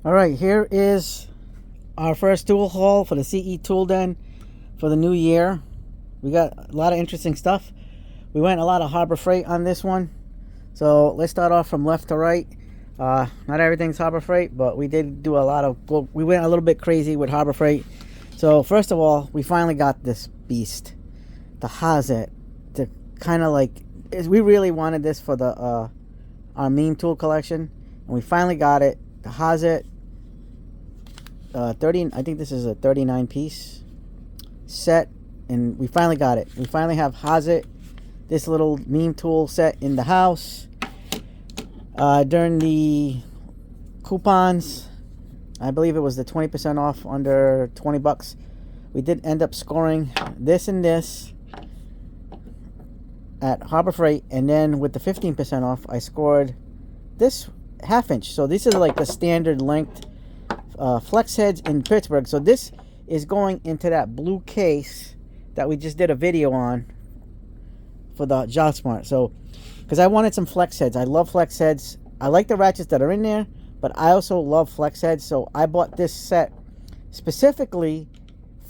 All right, here is our first tool haul for the CE Tool Den for the new year. We got a lot of interesting stuff. We went a lot of Harbor Freight on this one. So let's start off from left to right. Not everything's Harbor Freight, but we did do a lot of, well, we went a little bit crazy with Harbor Freight. So first of all, we finally got this beast, the Hazet, to kind of like, we really wanted this for the our meme tool collection, and we finally got it. The Hazet 30, I think this is a 39 piece set, and we finally got it. We finally have Hazet, this little meme tool set in the house. During the coupons, I believe it was the 20% off under 20 bucks, we did end up scoring this and this at Harbor Freight, and then with the 15% off I scored this 1/2 inch. So these are like the standard length flex heads in Pittsburgh. So this is going into that blue case that we just did a video on for the Job Smart. So because I wanted some flex heads, I love flex heads. I like the ratchets that are in there, but I also love flex heads. So I bought this set specifically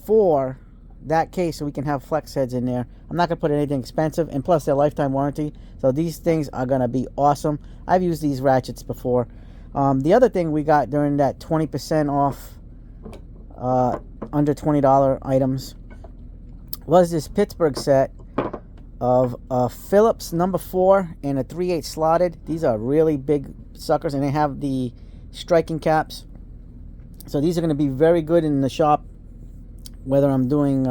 for that case so we can have flex heads in there. I'm not gonna put anything expensive, and plus they're lifetime warranty, so these things are gonna be awesome. I've used these ratchets before. The other thing we got during that 20% off under $20 items was this Pittsburgh set of a Phillips number 4 and a 3/8 slotted. These are really big suckers, and they have the striking caps. So these are going to be very good in the shop, whether I'm doing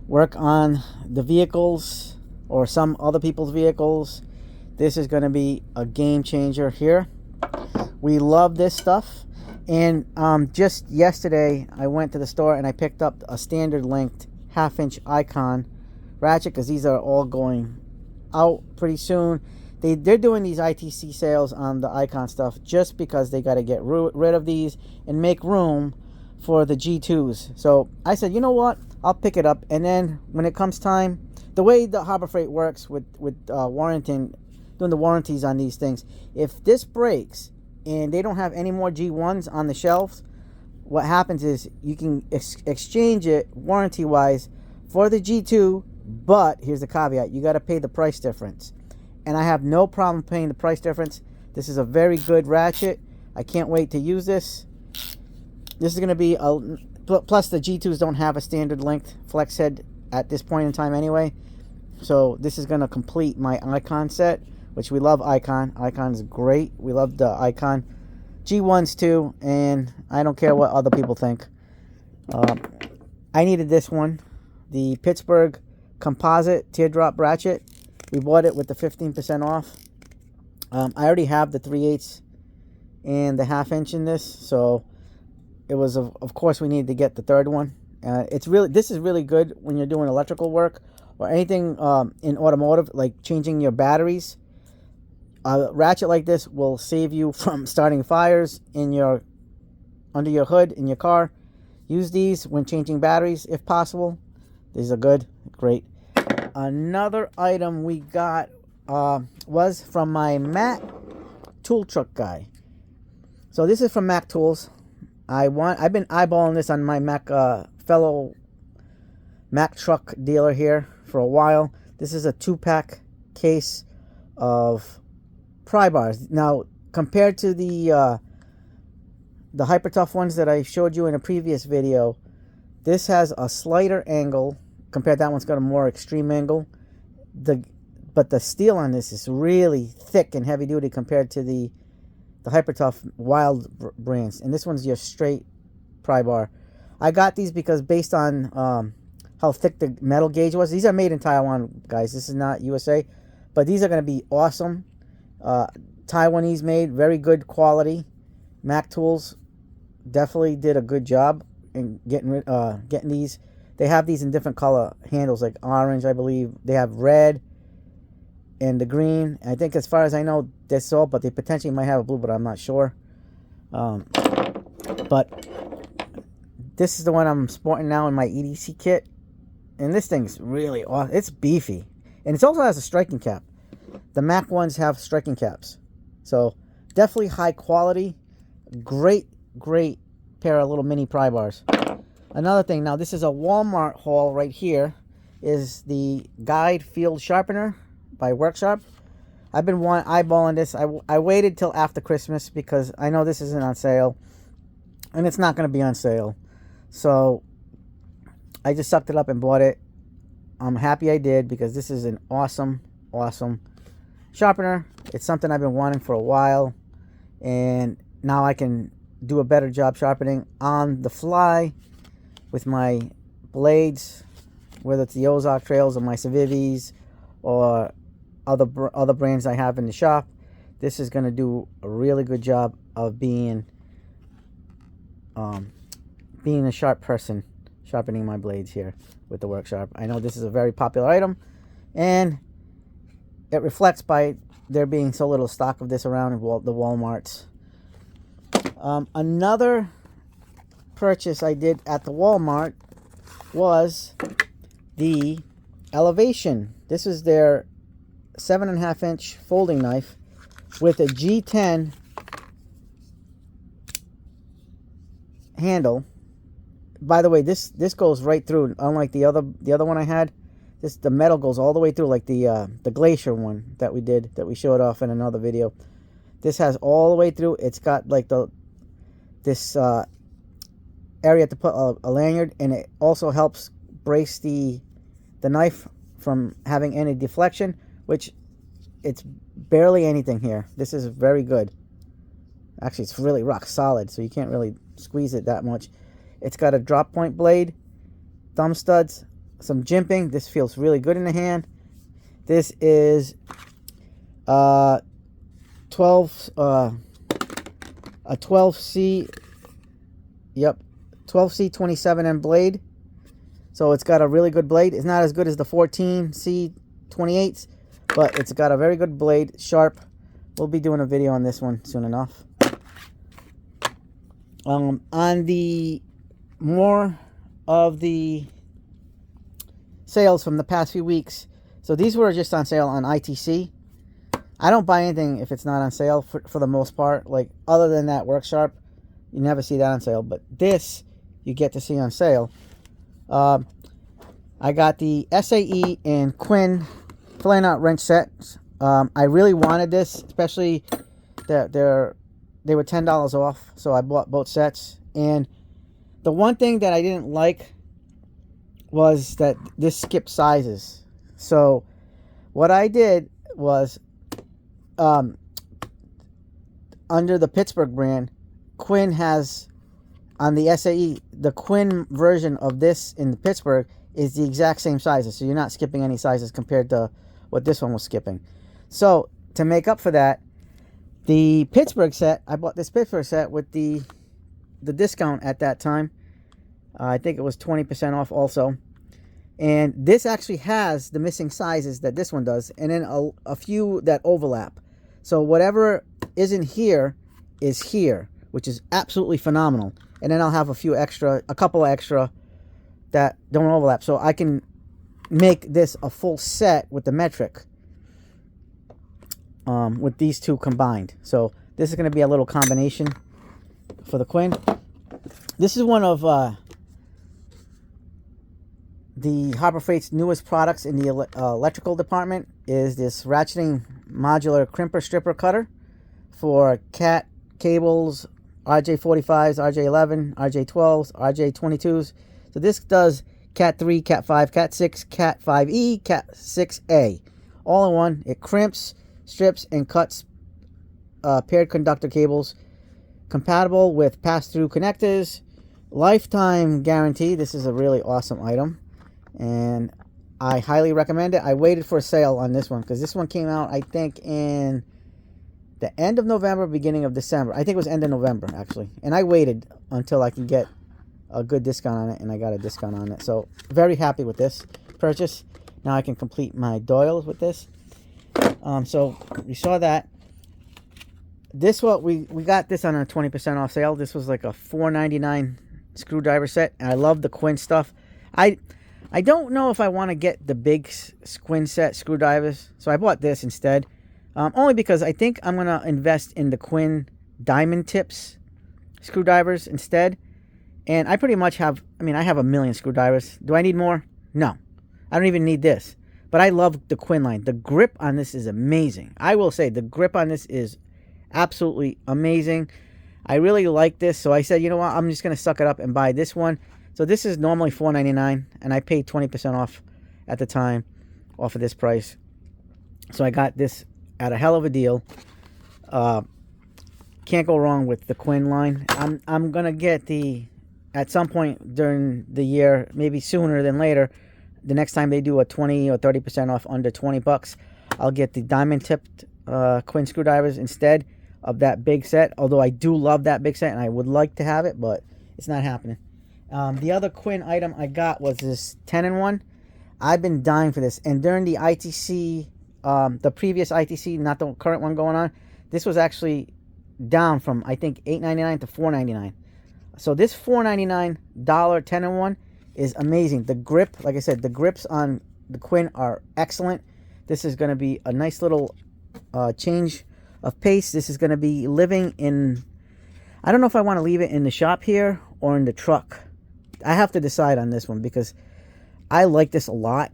work on the vehicles or some other people's vehicles. This is going to be a game changer here. We love this stuff. And just yesterday I went to the store and I picked up a standard length 1/2 inch icon ratchet, because these are all going out pretty soon. They're doing these ITC sales on the icon stuff just because they got to get rid of these and make room for the G2s. So I said, you know what, I'll pick it up, and then when it comes time, the way the Harbor Freight works with warranting, doing the warranties on these things, if this breaks and they don't have any more G1s on the shelves, what happens is you can exchange it warranty wise for the G2, but here's the caveat: you got to pay the price difference. And I have no problem paying the price difference. This is a very good ratchet. I can't wait to use this. This is going to be a, plus the G2s don't have a standard length flex head at this point in time anyway, so this is going to complete my icon set, which we love. Icon is great. We love the icon G1s too, and I don't care what other people think. I needed this one, the Pittsburgh composite teardrop ratchet. We bought it with the 15% off. I already have the 3/8 and the 1/2 inch in this, so it was of course we needed to get the third one. This is really good when you're doing electrical work or anything in automotive, like changing your batteries. A ratchet like this will save you from starting fires in under your hood in your car. Use these when changing batteries if possible. These are good, great. Another item we got was from my Mac tool truck guy. So this is from Mac Tools. I've been eyeballing this on my Mac fellow Mac truck dealer here for a while. This is a 2-pack case of pry bars. Now, compared to the Hyper Tough ones that I showed you in a previous video, this has a slighter angle. Compared to that one's got a more extreme angle. But the steel on this is really thick and heavy duty compared to the Hyper Tough Wild brands. And this one's your straight pry bar. I got these because based on how thick the metal gauge was. These are made in Taiwan, guys. This is not USA. But these are going to be awesome. Taiwanese made, very good quality. Mac Tools definitely did a good job in getting these. They have these in different color handles, like orange, I believe. They have red and the green. I think, as far as I know, that's all, but they potentially might have a blue, but I'm not sure. But this is the one I'm sporting now in my EDC kit. And this thing's really awesome. It's beefy. And it also has a striking cap. The Mac ones have striking caps. So definitely high quality. great pair of little mini pry bars. Another thing, now this is a Walmart haul right here, is the Guide Field Sharpener by Worksharp. I've been eyeballing this. I waited till after Christmas because I know this isn't on sale, and it's not going to be on sale. So I just sucked it up and bought it. I'm happy I did, because this is an awesome sharpener. It's something I've been wanting for a while, and now I can do a better job sharpening on the fly with my blades, whether it's the Ozark Trails or my Civivis or other brands I have in the shop. This is going to do a really good job of being a sharp person sharpening my blades here with the Worksharp. I know this is a very popular item, and it reflects by there being so little stock of this around in the Walmarts. Another purchase I did at the Walmart was the Elevation. This is their 7.5 inch folding knife with a G10 handle. By the way, this goes right through, unlike the other one I had. The metal goes all the way through, like the Glacier one that we showed off in another video. This has all the way through. It's got like this area to put a lanyard, and it also helps brace the knife from having any deflection, which it's barely anything here. This is very good. Actually, it's really rock solid, so you can't really squeeze it that much. It's got a drop point blade, thumb studs, some jimping. This feels really good in the hand. This is a 12C, yep, 12C 27M blade. So it's got a really good blade. It's not as good as the 14C 28s, but it's got a very good blade, sharp. We'll be doing a video on this one soon enough. On the more of the sales from the past few weeks. So these were just on sale on ITC. I don't buy anything if it's not on sale for the most part. Like, other than that Worksharp, you never see that on sale. But this, you get to see on sale. I got the SAE and Quinn fillet knot wrench sets. I really wanted this, especially that they were $10 off. So I bought both sets. And the one thing that I didn't like was that this skipped sizes. So what I did was, under the Pittsburgh brand, Quinn has, on the SAE, the Quinn version of this in the Pittsburgh is the exact same sizes. So you're not skipping any sizes compared to what this one was skipping. So to make up for that, the Pittsburgh set, I bought this Pittsburgh set with the discount at that time. I think it was 20% off also. And this actually has the missing sizes that this one does, and then a few that overlap. So whatever isn't here is here, which is absolutely phenomenal. And then I'll have a couple extra that don't overlap. So I can make this a full set with the metric, with these two combined. So this is going to be a little combination for the Quinn. This is one of the Harbor Freight's newest products in the electrical department, is this ratcheting modular crimper stripper cutter for Cat cables, RJ45s, RJ11, RJ12s, RJ22s. So this does Cat 3, Cat 5, Cat 6, Cat 5E, Cat 6A. All in one. It crimps, strips, and cuts paired conductor cables. Compatible with pass-through connectors. Lifetime guarantee. This is a really awesome item, and I highly recommend it. I waited for a sale on this one because this one came out, I think, in the end of November, beginning of December. I think it was end of November, actually. And I waited until I could get a good discount on it, and I got a discount on it. So very happy with this purchase. Now I can complete my doils with this. So we saw that. This we got this on a 20% off sale. This was like a $4.99 screwdriver set, and I love the Quinn stuff. I don't know if I want to get the big Quinn set screwdrivers, so I bought this instead. Only because I think I'm going to invest in the Quinn diamond tips screwdrivers instead. And I pretty much have, I mean, I have a million screwdrivers. Do I need more? No. I don't even need this. But I love the Quinn line. The grip on this is amazing. I will say the grip on this is absolutely amazing. I really like this. So I said, you know what? I'm just going to suck it up and buy this one. So this is normally $4.99. And I paid 20% off at the time off of this price. So I got this at a hell of a deal. Can't go wrong with the Quinn line. I'm going to get the... At some point during the year, maybe sooner than later, the next time they do a 20 or 30% off under 20 bucks, I'll get the diamond tipped Quinn screwdrivers instead of that big set. Although I do love that big set and I would like to have it, but it's not happening. The other Quinn item I got was this 10-in-1. I've been dying for this. And during the ITC, the previous ITC, not the current one going on, this was actually down from, I think, $8.99 to $4.99. So this $4.99 10-in-1 is amazing. The grip, like I said, the grips on the Quinn are excellent. This is going to be a nice little change of pace. This is going to be living in, I don't know if I want to leave it in the shop here or in the truck. I have to decide on this one because I like this a lot.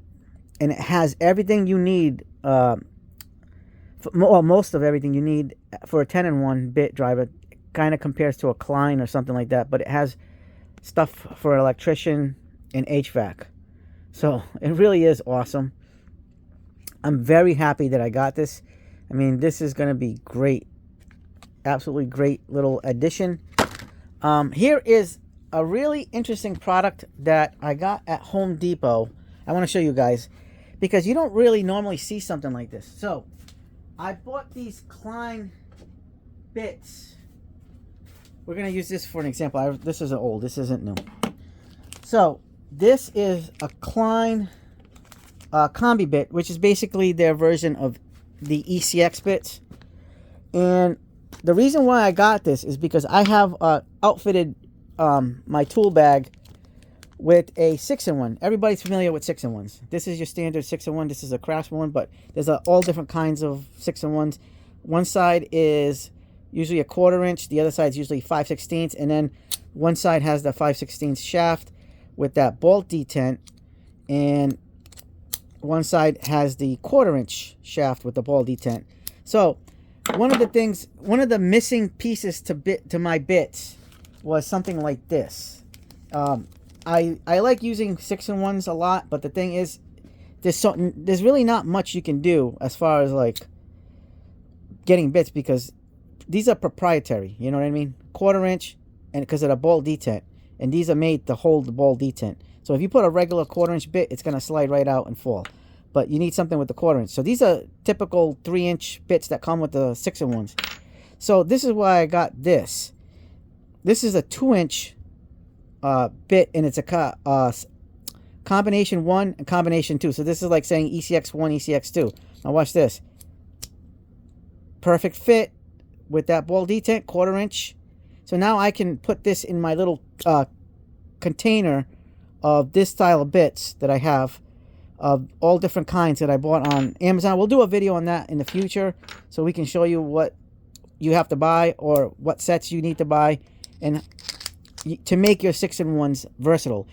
And it has everything you need, well, most of everything you need for a 10-in-1 bit driver. Kind of compares to a Klein or something like that, but it has stuff for an electrician and HVAC. So it really is awesome. I'm very happy that I got this. I mean, this is going to be great. Absolutely great little addition. Here is a really interesting product that I got at Home Depot. I want to show you guys because you don't really normally see something like this. So I bought these Klein bits. We're going to use this for an example. This is old. This isn't new. So this is a Klein combi bit, which is basically their version of the ECX bits. And the reason why I got this is because I have outfitted my tool bag with a 6-in-1. Everybody's familiar with 6-in-1s. This is your standard 6-in-1. This is a Craftsman one, but there's all different kinds of 6-in-1s. One side is usually a 1/4 inch, the other side is usually 5/16, and then one side has the 5/16 shaft with that bolt detent, and one side has the 1/4 inch shaft with the ball detent. So one of the missing pieces to my bits was something like this. I like using 6-in-1s a lot, but the thing is, there's really not much you can do as far as like getting bits because these are proprietary, you know what I mean? 1/4 inch, and because of the ball detent, and these are made to hold the ball detent. So if you put a regular 1/4 inch bit, it's gonna slide right out and fall. But you need something with the 1/4 inch. So these are typical 3-inch bits that come with the 6-in-1s. So this is why I got this. This is a 2-inch bit, and it's a combination 1 and combination 2. So this is like saying ECX1, ECX2. Now watch this. Perfect fit with that ball detent, 1/4 inch. So now I can put this in my little container of this style of bits that I have of all different kinds that I bought on Amazon. We'll do a video on that in the future so we can show you what you have to buy or what sets you need to buy and to make your 6-in-1s versatile.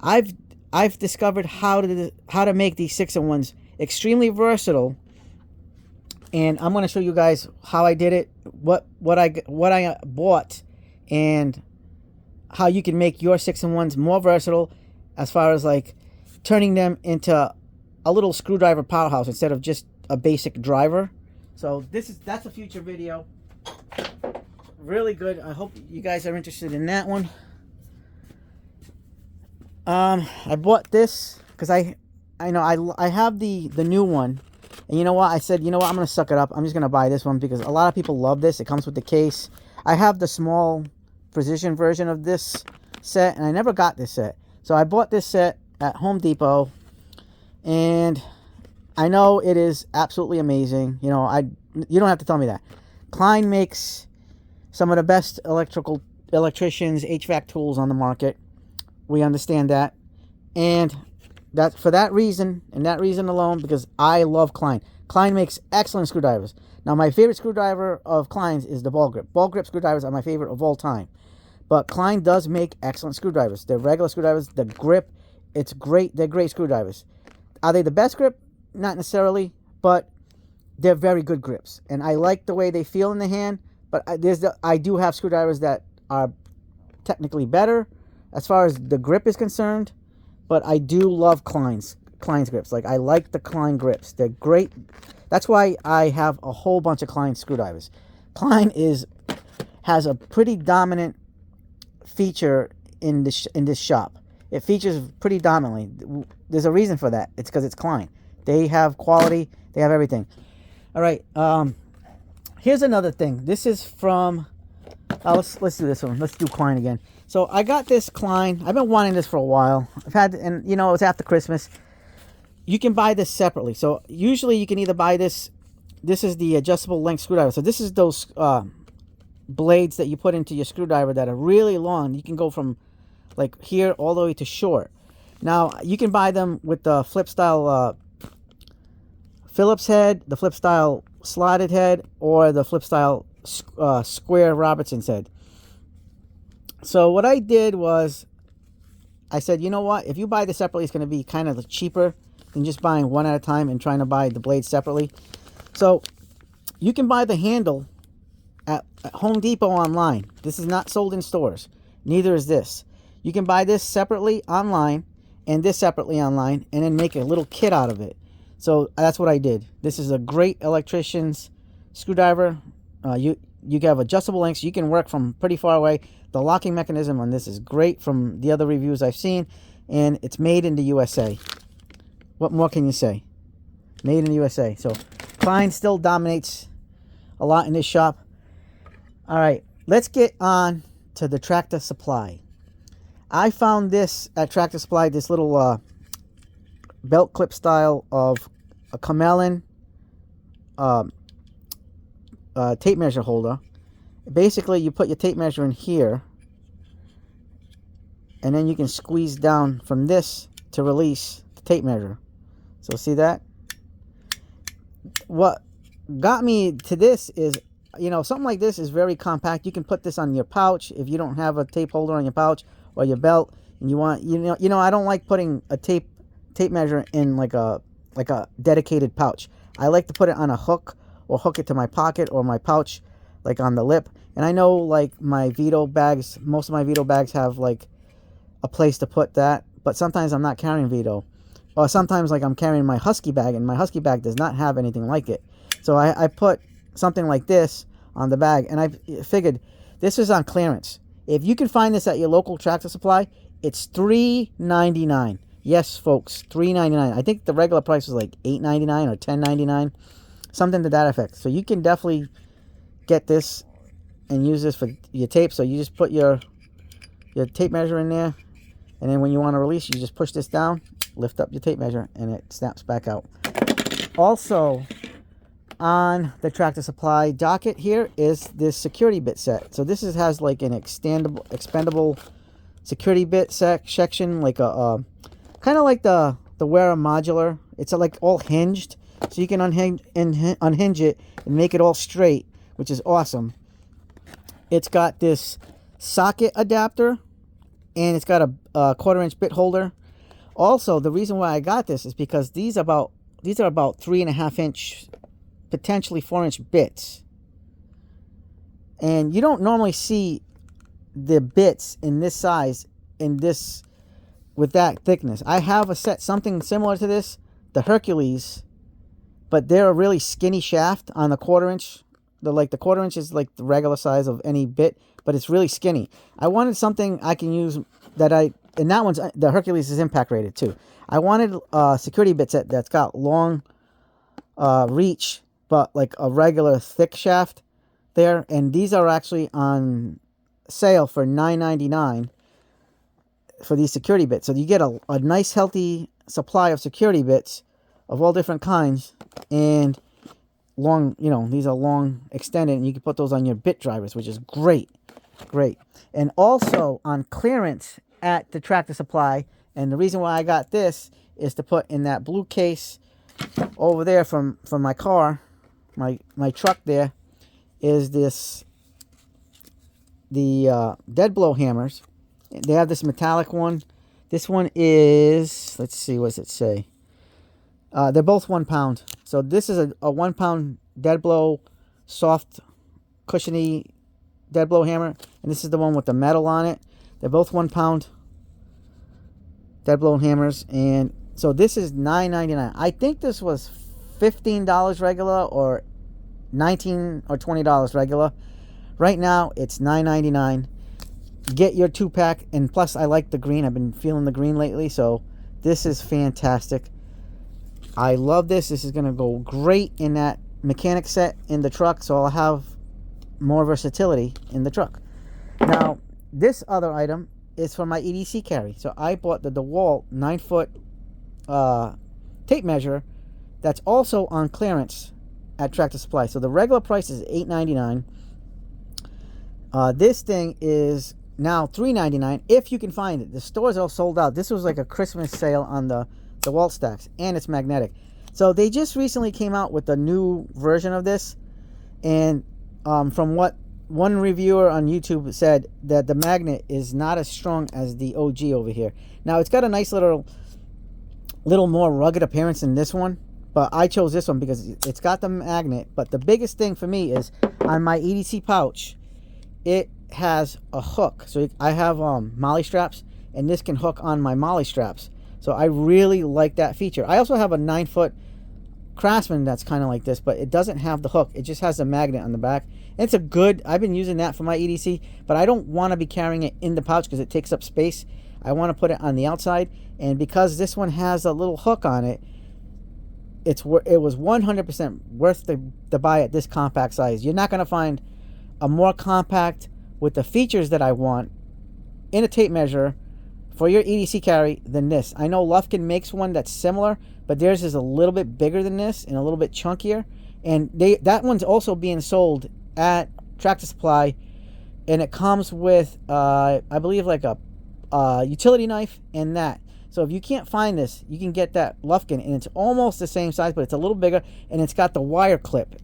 I've discovered how to make these 6-in-1s extremely versatile. And I'm going to show you guys how I did it, what I bought, and how you can make your 6-in-1s more versatile as far as like turning them into a little screwdriver powerhouse instead of just a basic driver. So that's a future video. Really good. I hope you guys are interested in that one. I bought this because I have the new one. And you know what? I said, you know what? I'm going to suck it up. I'm just going to buy this one because a lot of people love this. It comes with the case. I have the small precision version of this set, and I never got this set. So I bought this set at Home Depot, and I know it is absolutely amazing. You know, you don't have to tell me that. Klein makes some of the best electricians, HVAC tools on the market. We understand that. And for that reason, and that reason alone, because I love Klein. Klein makes excellent screwdrivers. Now, my favorite screwdriver of Klein's is the ball grip. Ball grip screwdrivers are my favorite of all time. But Klein does make excellent screwdrivers. They're regular screwdrivers. The grip, it's great. They're great screwdrivers. Are they the best grip? Not necessarily, but they're very good grips. And I like the way they feel in the hand. But I do have screwdrivers that are technically better as far as the grip is concerned. But I do love Klein's grips. Like, I like the Klein grips. They're great. That's why I have a whole bunch of Klein screwdrivers. Klein has a pretty dominant feature in this shop. It features pretty dominantly. There's a reason for that. It's because it's Klein. They have quality. They have everything. All right. Here's another thing. This is from. Let's do this one. Let's do Klein again. So I got this Klein. I've been wanting this for a while. And it was after Christmas. You can buy this separately. So usually you can either buy this. This is the adjustable length screwdriver. So this is those blades that you put into your screwdriver that are really long. You can go from like here all the way to short. Now you can buy them with the flip style Phillips head, the flip style slotted head, or the flip style square Robertson's head. So what I did was I said, you know what, if you buy this separately, it's going to be kind of cheaper than just buying one at a time and trying to buy the blades separately. So you can buy the handle at Home Depot online. This is not sold in stores. Neither is this. You can buy this separately online and this separately online and then make a little kit out of it. So that's what I did. This is a great electrician's screwdriver. You have adjustable lengths. You can work from pretty far away. The locking mechanism on this is great from the other reviews I've seen. And it's made in the USA. What more can you say? Made in the USA. So Klein still dominates a lot in this shop. All right, let's get on to the Tractor Supply. I found this at Tractor Supply, this little belt clip style of a Camelin tape measure holder. Basically, you put your tape measure in here, and then you can squeeze down from this to release the tape measure. So see that? What got me to this is, something like this is very compact. You can put this on your pouch if you don't have a tape holder on your pouch or your belt, and you want, I don't like putting a tape measure in like a dedicated pouch. I like to put it on a hook or hook it to my pocket or my pouch, like on the lip. And I know like my Vito bags, most of my Vito bags have like a place to put that, but sometimes I'm not carrying Vito. Or sometimes like I'm carrying my Husky bag, and my Husky bag does not have anything like it. So I put something like this on the bag, and I figured this is on clearance. If you can find this at your local Tractor Supply, it's $3.99. Yes, folks, $3.99. I think the regular price was like $8.99 or $10.99, something to that effect. So you can definitely get this and use this for your tape. So you just put your tape measure in there, and then when you want to release, you just push this down, lift up your tape measure, and it snaps back out. Also, on the Tractor Supply docket here is this security bit set. So this has like an expendable security bit section, like a kind of like the Wera Modular. It's like all hinged, so you can unhinge it and make it all straight, which is awesome. It's got this socket adapter, and it's got a 1/4-inch bit holder. Also, the reason why I got this is because these are about 3.5-inch, potentially 4-inch bits, and you don't normally see the bits in this size with that thickness. I have a set something similar to this, the Hercules, but they're a really skinny shaft on the 1/4-inch. The 1/4-inch is like the regular size of any bit, but it's really skinny. I wanted something I can use and that one's, the Hercules is impact rated too. I wanted a security bit set that's got long reach, but like a regular thick shaft there. And these are actually on sale for $9.99 for these security bits. So you get a nice healthy supply of security bits of all different kinds, and long, these are long extended, and you can put those on your bit drivers, which is great. And also on clearance at the Tractor Supply, and the reason why I got this is to put in that blue case over there from my car, my truck there is the dead blow hammers. They have this metallic one. This one is, let's see, what does it say? They're both 1 pound. So this is a 1 pound dead blow, soft, cushiony dead blow hammer, and this is the one with the metal on it. They're both 1 pound dead blow hammers, and so this is $9.99. I think this was $15 regular or $19 or $20 regular. Right now it's $9.99. Get your 2-pack, and plus I like the green. I've been feeling the green lately, so this is fantastic. I love this. This is going to go great in that mechanic set in the truck, so I'll have more versatility in the truck. Now, this other item is for my EDC carry. So I bought the DeWalt 9-foot tape measure that's also on clearance at Tractor Supply. So the regular price is $8.99. This thing is now $3.99 if you can find it. The stores are all sold out. This was like a Christmas sale on the DeWalt stacks, and it's magnetic. So they just recently came out with a new version of this, and from what one reviewer on YouTube said, that the magnet is not as strong as the OG over here. Now it's got a nice little more rugged appearance than this one, but I chose this one because it's got the magnet. But the biggest thing for me is on my EDC pouch, it has a hook. So I have molly straps, and this can hook on my molly straps. So I really like that feature. I also have a 9-foot Craftsman that's kind of like this, but it doesn't have the hook. It just has a magnet on the back. And it's a good, I've been using that for my EDC, but I don't want to be carrying it in the pouch because it takes up space. I want to put it on the outside, and because this one has a little hook on it, it was 100% worth the buy at this compact size. You're not going to find a more compact with the features that I want in a tape measure for your EDC carry than this. I know Lufkin makes one that's similar, but theirs is a little bit bigger than this and a little bit chunkier. And that one's also being sold at Tractor Supply, and it comes with, I believe, like a utility knife and that. So if you can't find this, you can get that Lufkin, and it's almost the same size, but it's a little bigger, and it's got the wire clip.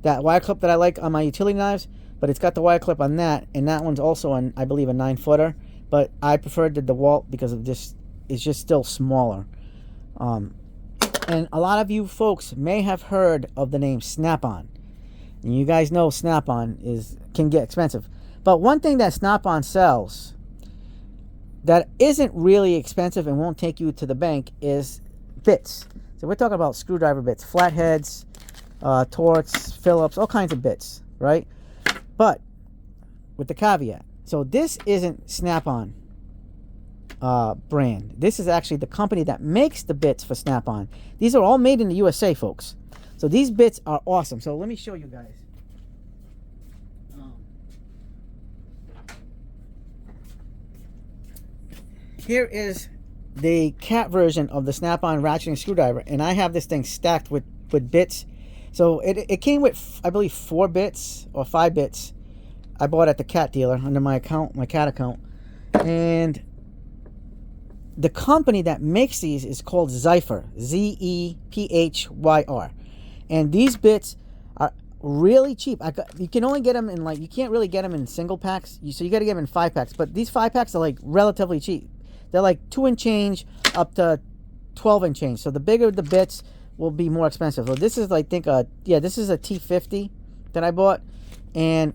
That wire clip that I like on my utility knives, but it's got the wire clip on that, and that one's also on, I believe, a 9-footer. But I preferred the DeWalt because of this. It's just still smaller. And a lot of you folks may have heard of the name Snap-on. And you guys know Snap-on can get expensive. But one thing that Snap-on sells that isn't really expensive and won't take you to the bank is bits. So we're talking about screwdriver bits, flatheads, Torx, Phillips, all kinds of bits, right? But with the caveat. So this isn't Snap-on brand. This is actually the company that makes the bits for Snap-on. These are all made in the USA, folks. So these bits are awesome. So let me show you guys. Here is the cat version of the Snap-on ratcheting screwdriver, and I have this thing stacked with bits. So it came with, I believe, 4 bits or 5 bits. I bought at the cat dealer under my account, my cat account. And the company that makes these is called Zephyr, Z-E-P-H-Y-R. And these bits are really cheap. You can only get them in, like, you can't really get them in single packs. So you got to get them in 5-packs. But these 5-packs are like relatively cheap. They're like 2 and change up to 12 and change. So the bigger the bits will be more expensive. So this is, I think, this is a T50 that I bought. And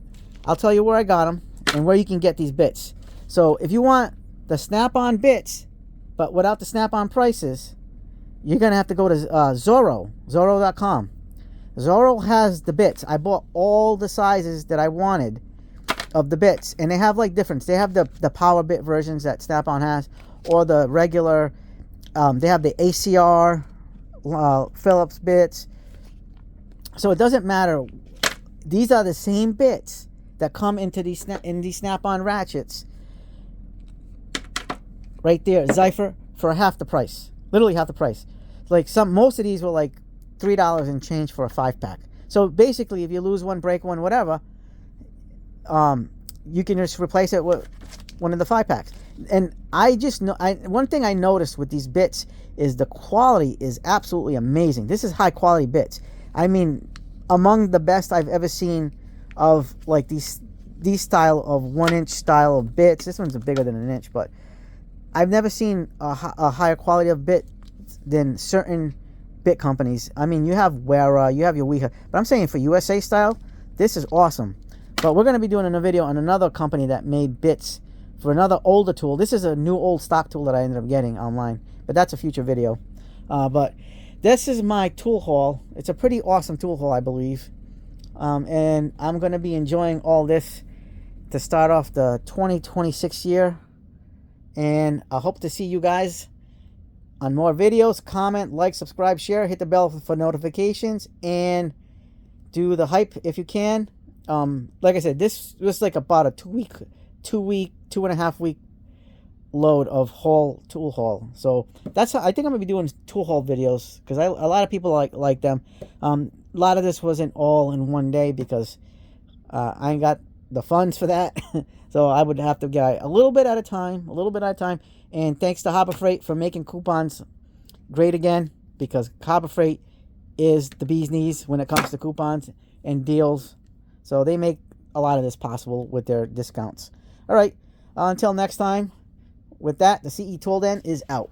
I'll tell you where I got them and where you can get these bits. So if you want the Snap-on bits, but without the Snap-on prices, you're going to have to go to Zorro, Zorro.com. Zorro has the bits. I bought all the sizes that I wanted of the bits. And they have like difference. They have the power bit versions that Snap-on has, or the regular, they have the ACR, Phillips bits. So it doesn't matter. These are the same bits that come into these Snap-on ratchets. Right there, Zephyr, for half the price. Literally half the price. Like most of these were like $3 and change for a 5-pack. So basically, if you lose one, break one, whatever, you can just replace it with one of the 5-packs. And I just know, one thing I noticed with these bits is the quality is absolutely amazing. This is high quality bits. I mean, among the best I've ever seen of like these style of 1-inch style of bits. This one's bigger than an inch, but I've never seen a higher quality of bit than certain bit companies. I mean, you have Wera, you have your Weha, but I'm saying for USA style, this is awesome. But we're going to be doing a video on another company that made bits for another older tool. This is a new old stock tool that I ended up getting online, but that's a future video. But this is my tool haul. It's a pretty awesome tool haul, I believe. And I'm going to be enjoying all this to start off the 2026 year. And I hope to see you guys on more videos. Comment, like, subscribe, share, hit the bell for notifications, and do the hype if you can. Like I said, this was like about a 2.5 week load of tool haul. So that's how I think I'm gonna be doing tool haul videos, because a lot of people like them. A lot of this wasn't all in one day because I ain't got the funds for that. So I would have to get a little bit at a time, And thanks to Harbor Freight for making coupons great again, because Harbor Freight is the bee's knees when it comes to coupons and deals. So they make a lot of this possible with their discounts. All right, until next time, with that, the CE Tool Den is out.